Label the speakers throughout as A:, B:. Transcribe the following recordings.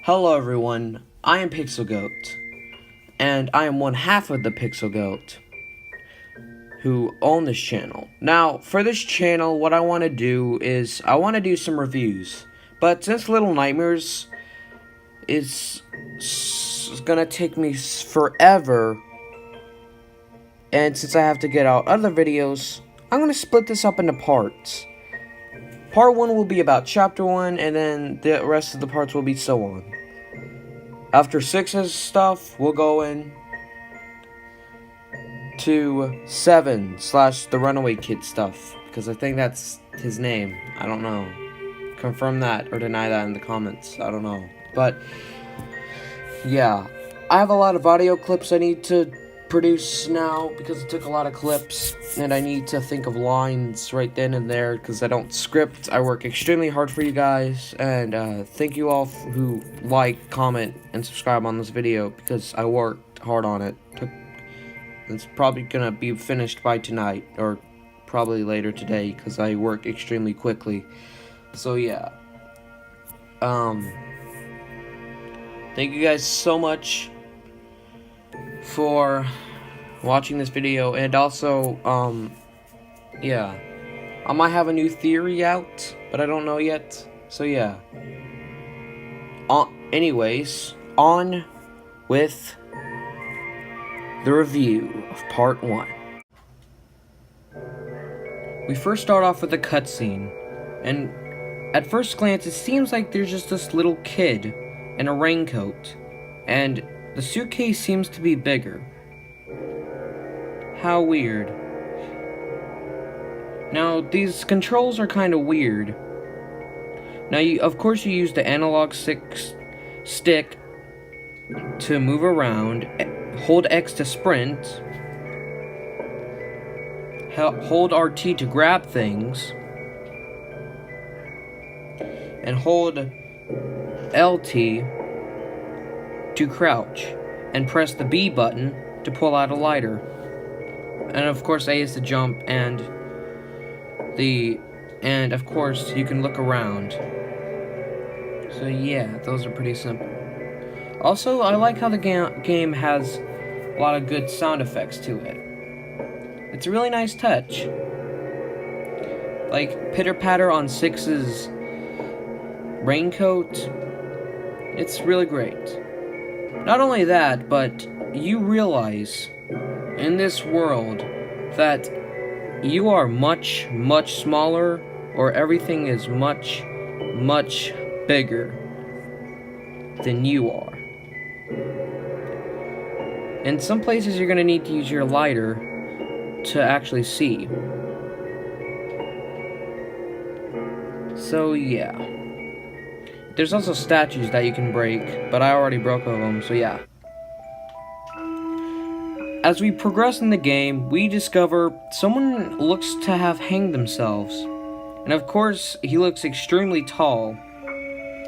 A: Hello everyone, I am PixelGoat, and I am one half of the PixelGoat who own this channel. Now, for this channel, what I want to do is, I want to do some reviews, but since Little Nightmares is gonna take me forever, and since I have to get out other videos, I'm gonna split this up into parts. Part 1 will be about Chapter 1, and then the rest of the parts will be so on. After 6's stuff, we'll go in to 7 / the Runaway Kid stuff, because I think that's his name. I don't know. Confirm that or deny that in the comments. I don't know. But, yeah. I have a lot of audio clips I need to produce now, because it took a lot of clips, and I need to think of lines right then and there, because I don't script. I work extremely hard for you guys, and thank you all who like, comment, and subscribe on this video, because I worked hard on it. It's probably gonna be finished by tonight, or probably later today, because I work extremely quickly. So yeah. Thank you guys so much for watching this video, and also, yeah. I might have a new theory out, but I don't know yet, so yeah. Anyways, on with the review of Part 1. We first start off with a cutscene, and at first glance it seems like there's just this little kid in a raincoat, and the suitcase seems to be bigger. How weird. Now, these controls are kind of weird. Now, of course you use the analog stick to move around, hold X to sprint, hold RT to grab things, and hold LT to crouch, and press the B button to pull out a lighter. And of course A is to jump, and of course you can look around. So yeah, those are pretty simple. Also, I like how the game has a lot of good sound effects to it. It's a really nice touch. Like pitter-patter on 6's raincoat. It's really great. Not only that, but you realize in this world that you are much, much smaller, or everything is much, much bigger than you are. In some places you're going to need to use your lighter to actually see. So yeah. There's also statues that you can break, but I already broke all of them, so yeah. As we progress in the game, we discover someone looks to have hanged themselves. And of course, he looks extremely tall.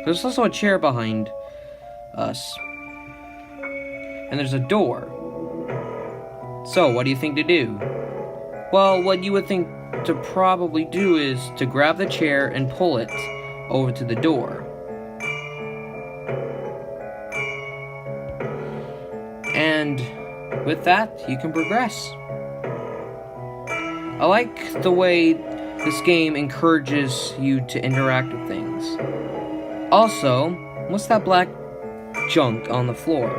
A: There's also a chair behind us. And there's a door. So, what do you think to do? Well, what you would think to probably do is to grab the chair and pull it over to the door. And with that, you can progress. I like the way this game encourages you to interact with things. Also, what's that black junk on the floor?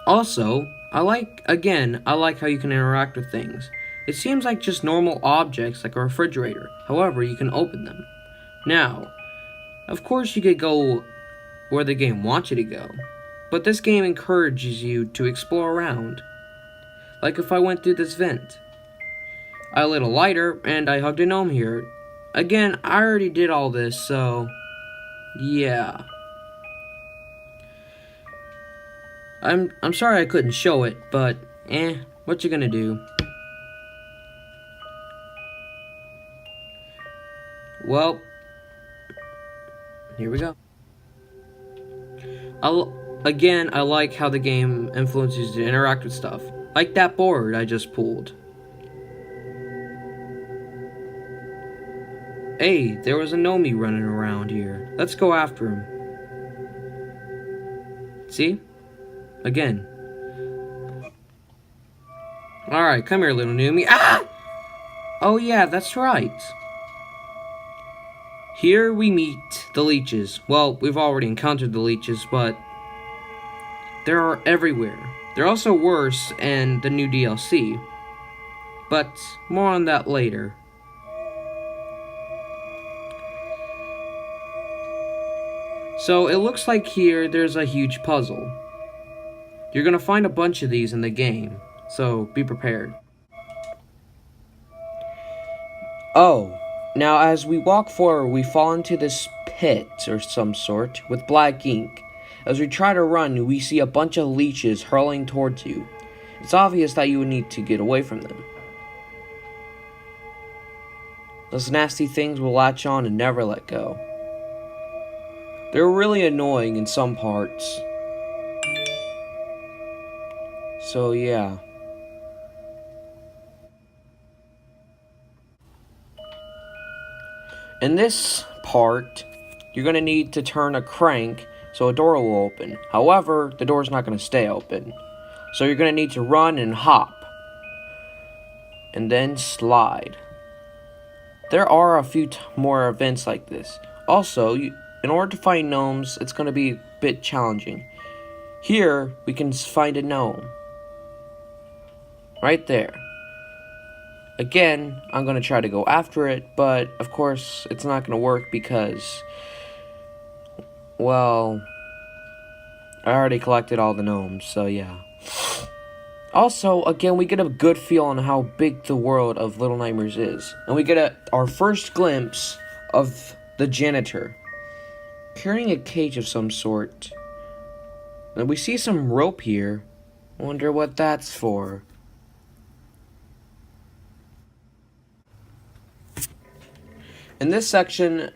A: Also, I like how you can interact with things. It seems like just normal objects like a refrigerator. However, you can open them. Now, of course you could go where the game wants you to go, but this game encourages you to explore around. Like if I went through this vent. I lit a lighter, and I hugged a gnome here. Again, I already did all this, so yeah. I'm sorry I couldn't show it, but what you gonna do? Well, here we go. I like how the game influences you to interact with stuff. Like that board I just pulled. Hey, there was a Nomi running around here. Let's go after him. See? Again. Alright, come here, little Nomi. Ah! Oh yeah, that's right. Here we meet the leeches. Well, we've already encountered the leeches, but they are everywhere. They're also worse in the new DLC. But more on that later. So it looks like here there's a huge puzzle. You're gonna find a bunch of these in the game, so be prepared. Oh, now as we walk forward, we fall into this pit or some sort with black ink. As we try to run, we see a bunch of leeches hurling towards you. It's obvious that you would need to get away from them. Those nasty things will latch on and never let go. They're really annoying in some parts. So yeah. In this part, you're going to need to turn a crank so a door will open. However, the door's not going to stay open. So you're going to need to run and hop. And then slide. There are a few more events like this. Also, in order to find gnomes, it's going to be a bit challenging. Here, we can find a gnome. Right there. Again, I'm going to try to go after it, but of course, it's not going to work because, well, I already collected all the gnomes, so yeah. Also, again, we get a good feel on how big the world of Little Nightmares is. And we get our first glimpse of the janitor carrying a cage of some sort. And we see some rope here. Wonder what that's for. In this section,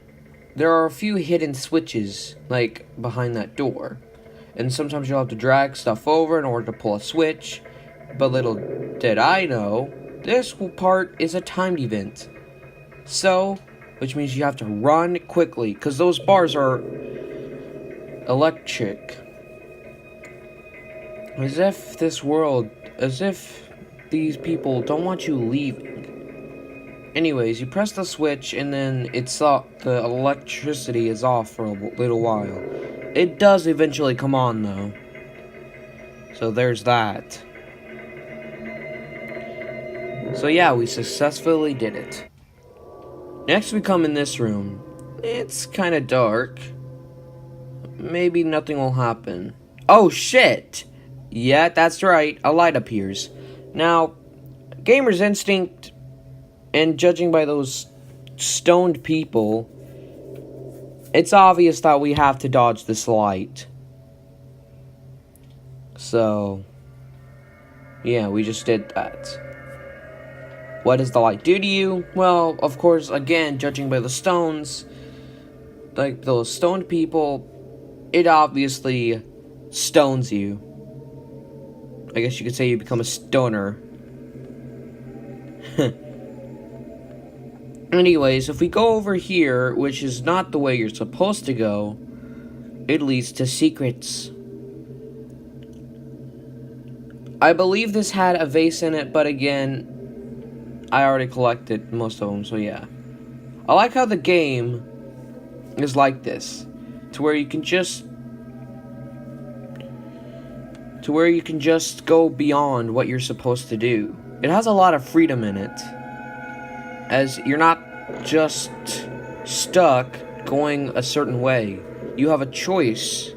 A: there are a few hidden switches, like behind that door. And sometimes you'll have to drag stuff over in order to pull a switch. But little did I know, this part is a timed event. So, which means you have to run quickly, because those bars are electric. As if these people don't want you leaving. Anyways, you press the switch and then the electricity is off for a little while. It does eventually come on though. So there's that. So yeah, we successfully did it. Next we come in this room. It's kind of dark. Maybe nothing will happen. Oh shit! Yeah, that's right, a light appears. Now, gamer's instinct, and judging by those stoned people, it's obvious that we have to dodge this light. So, yeah, we just did that. What does the light do to you? Well, of course, again, judging by the stones, like those stoned people, it obviously stones you. I guess you could say you become a stoner. Anyways, if we go over here, which is not the way you're supposed to go, it leads to secrets. I believe this had a vase in it, but again, I already collected most of them, so yeah. I like how the game is like this, to where you can just go beyond what you're supposed to do. It has a lot of freedom in it, as you're not just stuck going a certain way. You have a choice,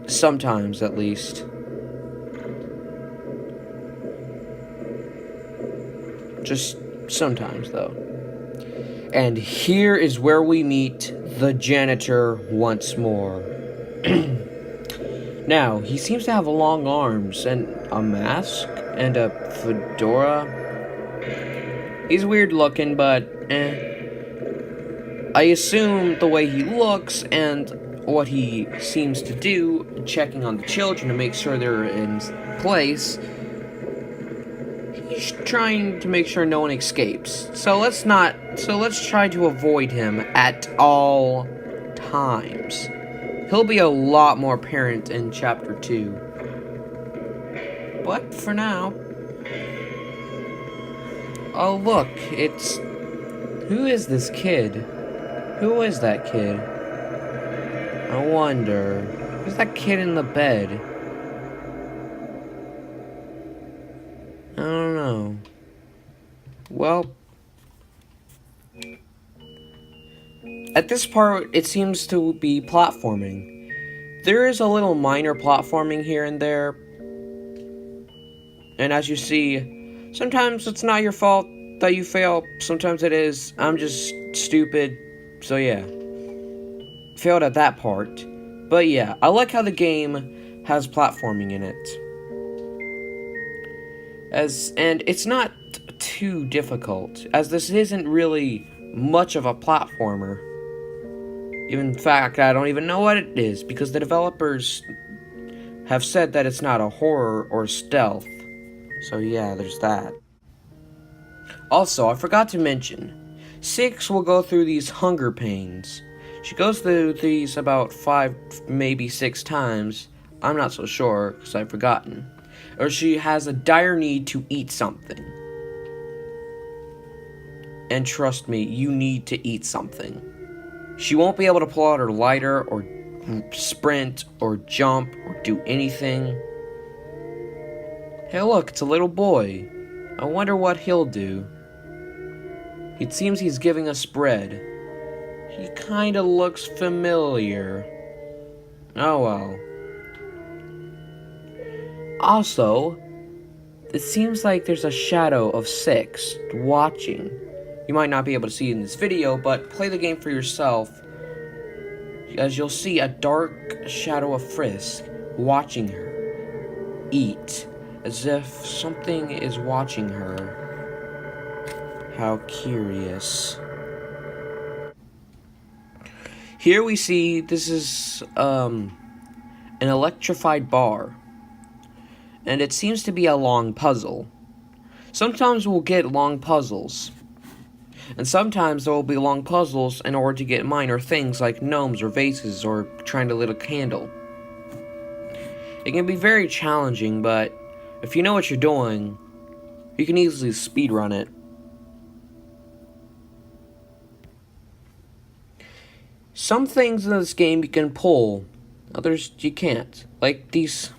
A: sometimes at least. Just sometimes, though. And here is where we meet the janitor once more. Now, he seems to have long arms and a mask and a fedora. He's weird looking, but I assume the way he looks and what he seems to do, checking on the children to make sure they're in place, he's trying to make sure no one escapes. So let's try to avoid him at all times. He'll be a lot more apparent in chapter 2. But for now... Oh look, it's... Who is this kid? Who is that kid? I wonder... Who's that kid in the bed? I don't know. Well... At this part, it seems to be platforming. There is a little minor platforming here and there. And as you see, sometimes it's not your fault that you fail. Sometimes it is. I'm just stupid. So yeah. Failed at that part. But yeah, I like how the game has platforming in it. And it's not too difficult, as this isn't really much of a platformer. In fact, I don't even know what it is, because the developers have said that it's not a horror or stealth. So yeah, there's that. Also, I forgot to mention, 6 will go through these hunger pains. She goes through these about 5, maybe 6 times. I'm not so sure, because I've forgotten. Or she has a dire need to eat something. And trust me, you need to eat something. She won't be able to pull out her lighter, or sprint, or jump, or do anything. Hey look, it's a little boy. I wonder what he'll do. It seems he's giving us bread. He kinda looks familiar. Oh well. Also, it seems like there's a shadow of 6 watching. You might not be able to see it in this video, but play the game for yourself, as you'll see a dark shadow of Frisk watching her eat, as if something is watching her. How curious. Here we see this is an electrified bar, and it seems to be a long puzzle. Sometimes we'll get long puzzles. And sometimes there will be long puzzles in order to get minor things like gnomes or vases or trying to lit a candle. It can be very challenging, but if you know what you're doing, you can easily speedrun it. Some things in this game you can pull, others you can't. Like these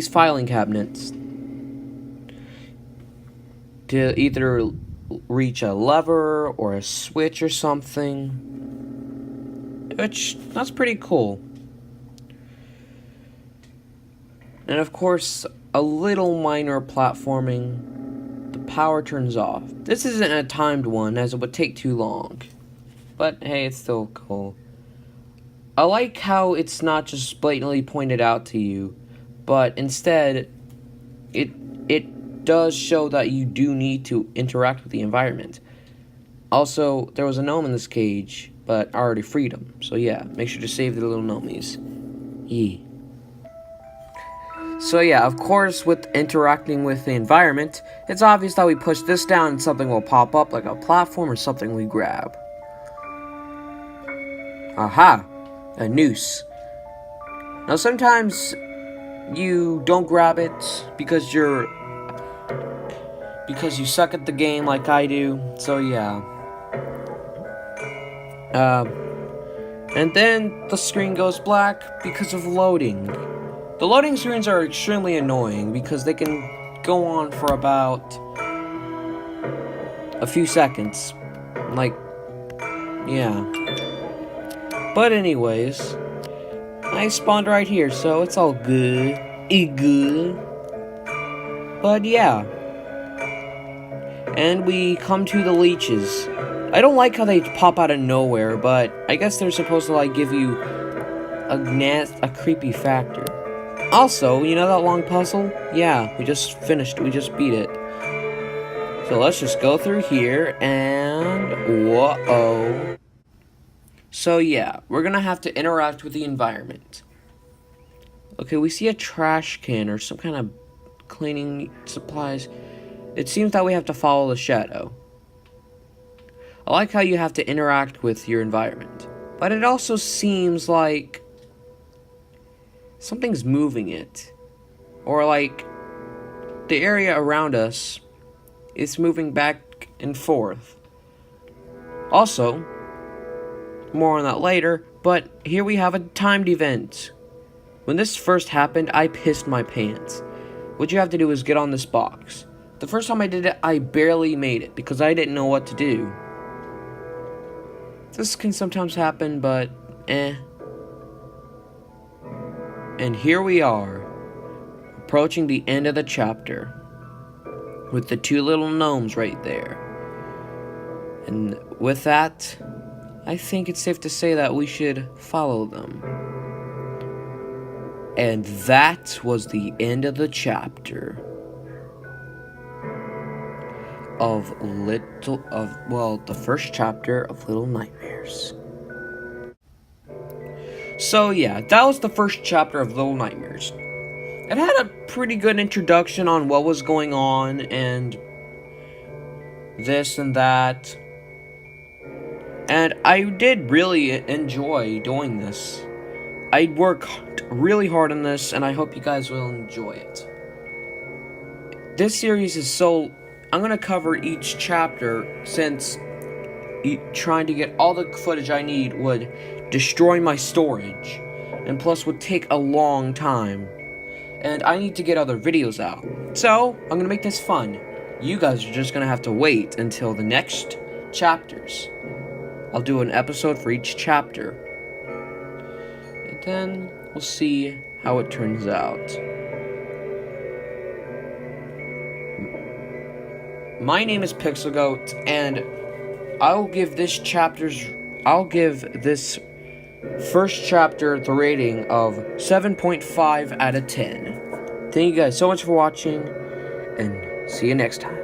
A: filing cabinets. To either reach a lever or a switch or something, which that's pretty cool. And of course, a little minor platforming. The power turns off. This isn't a timed one, as it would take too long, but hey, it's still cool. I like how it's not just blatantly pointed out to you, but instead it does show that you do need to interact with the environment. Also, there was a gnome in this cage, but I already freed him. So yeah, make sure to save the little gnomies. Yee. So yeah, of course, with interacting with the environment, it's obvious that we push this down and something will pop up like a platform or something we grab. Aha! A noose. Now sometimes you don't grab it because you suck at the game like I do, so yeah. And then the screen goes black because of loading. The loading screens are extremely annoying because they can go on for about a few seconds. Like, yeah. But anyways, I spawned right here, so it's all good. Good. But yeah. And we come to the leeches. I don't like how they pop out of nowhere, but I guess they're supposed to like give you a creepy factor. Also, you know that long puzzle? Yeah, we just finished, we just beat it. So let's just go through here and whoa. So yeah, we're gonna have to interact with the environment. Okay, we see a trash can or some kind of cleaning supplies. It seems that we have to follow the shadow. I like how you have to interact with your environment, but it also seems like something's moving it, or like the area around us is moving back and forth. Also, more on that later, but here we have a timed event. When this first happened, I pissed my pants. What you have to do is get on this box. The first time I did it, I barely made it because I didn't know what to do. This can sometimes happen, but And here we are, approaching the end of the chapter, with the two little gnomes right there. And with that, I think it's safe to say that we should follow them. And that was the end of the chapter of the first chapter of Little Nightmares. So yeah, that was the first chapter of Little Nightmares. It had a pretty good introduction on what was going on and this and that. And I did really enjoy doing this. I worked really hard on this, and I hope you guys will enjoy it. This series is I'm going to cover each chapter, since trying to get all the footage I need would destroy my storage, and plus would take a long time. And I need to get other videos out. So, I'm going to make this fun. You guys are just going to have to wait until the next chapters. I'll do an episode for each chapter. And then we'll see how it turns out. My name is PixelGoat, and I'll give this first chapter the rating of 7.5 out of 10. Thank you guys so much for watching, and see you next time.